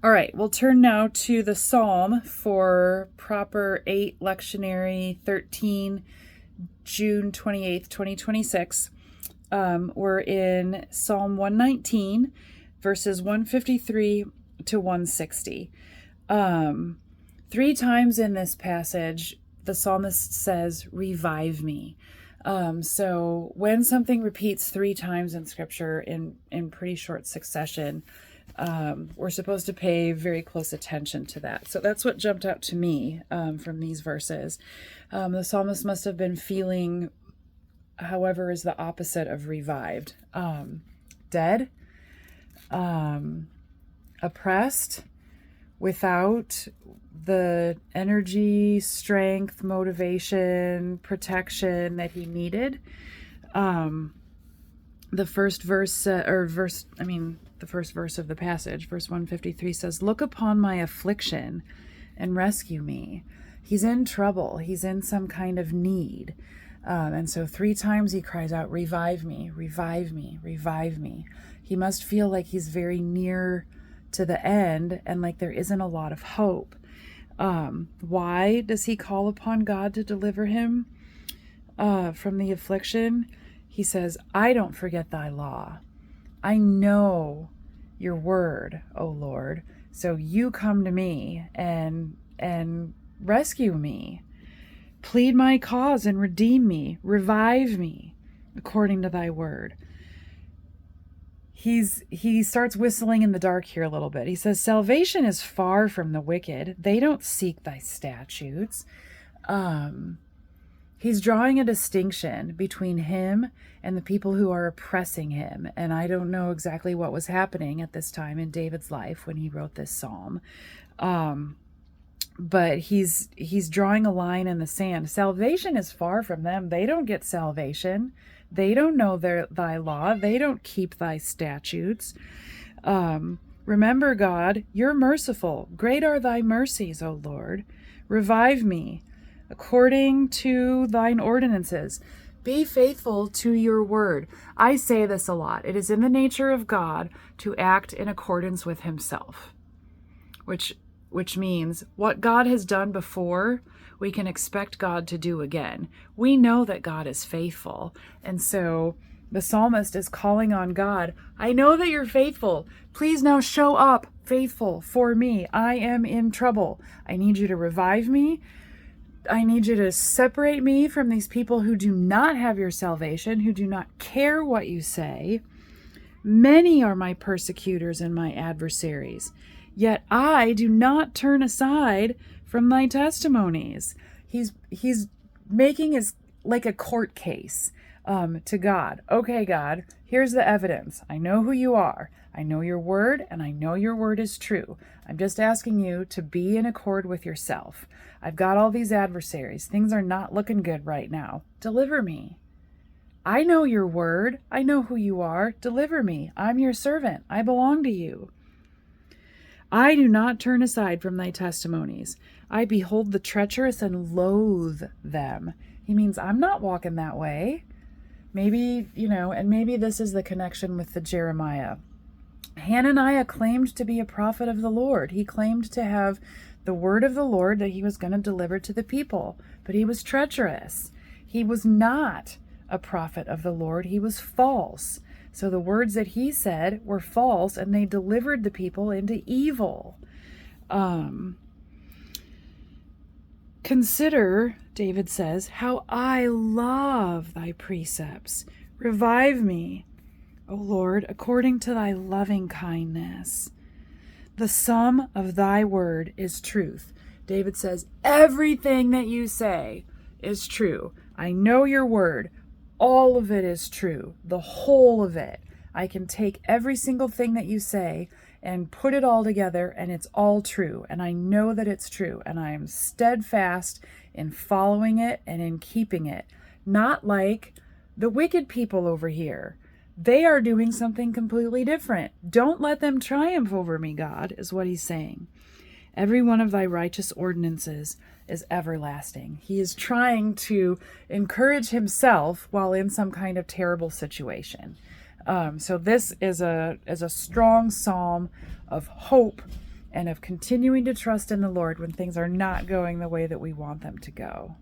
All right, we'll turn now to the Psalm for Pr08 Lectionary 13, June 28th, 2026. We're in Psalm 119, verses 153 to 160. Three times in this passage, the psalmist says, revive me. So when something repeats three times in scripture in pretty short succession, we're supposed to pay very close attention to that. So that's what jumped out to me from these verses. The psalmist must have been feeling, however, is the opposite of revived. Dead, oppressed, without the energy, strength, motivation, protection that he needed. The first verse of the passage, verse 153 says, look upon my affliction and rescue me. He's in trouble. He's in some kind of need. And so three times he cries out, revive me, revive me, revive me. He must feel like he's very near to the end and like there isn't a lot of hope. Why does he call upon God to deliver him from the affliction? He says, I don't forget thy law. I know your word, O Lord. So you come to me and rescue me. Plead my cause and redeem me. Revive me according to thy word. He starts whistling in the dark here a little bit. He says, salvation is far from the wicked. They don't seek thy statutes. He's drawing a distinction between him and the people who are oppressing him. And I don't know exactly what was happening at this time in David's life when he wrote this psalm. But he's drawing a line in the sand. Salvation is far from them. They don't get salvation. They don't know thy law. They don't keep thy statutes. Remember, God, you're merciful. Great are thy mercies, O Lord. Revive me according to thine ordinances. Be faithful to your word. I say this a lot. It is in the nature of God to act in accordance with himself, which means what God has done before, we can expect God to do again. We know that God is faithful. And so the psalmist is calling on God. I know that you're faithful. Please now show up faithful for me. I am in trouble. I need you to revive me. I need you to separate me from these people who do not have your salvation, who do not care what you say. Many are my persecutors and my adversaries, yet I do not turn aside from thy testimonies. He's making his like a court case to God. Okay, God, here's the evidence. I know who you are. I know your word, and I know your word is true. I'm just asking you to be in accord with yourself. I've got all these adversaries. Things are not looking good right now. Deliver me. I know your word. I know who you are. Deliver me. I'm your servant. I belong to you. I do not turn aside from thy testimonies. I behold the treacherous and loathe them. He means I'm not walking that way. Maybe, and maybe this is the connection with the Jeremiah. Hananiah claimed to be a prophet of the Lord. He claimed to have the word of the Lord that he was going to deliver to the people, but he was treacherous. He was not a prophet of the Lord. He was false. So the words that he said were false, and they delivered the people into evil. Consider, David says, how I love thy precepts. Revive me, O Lord, according to thy loving kindness. The sum of thy word is truth. David says, everything that you say is true. I know your word. All of it is true. The whole of it. I can take every single thing that you say and put it all together, and it's all true. And I know that it's true. And I am steadfast in following it and in keeping it. Not like the wicked people over here. They are doing something completely different. Don't let them triumph over me, God, is what he's saying. Every one of thy righteous ordinances is everlasting. He is trying to encourage himself while in some kind of terrible situation. So this is a strong psalm of hope and of continuing to trust in the Lord when things are not going the way that we want them to go.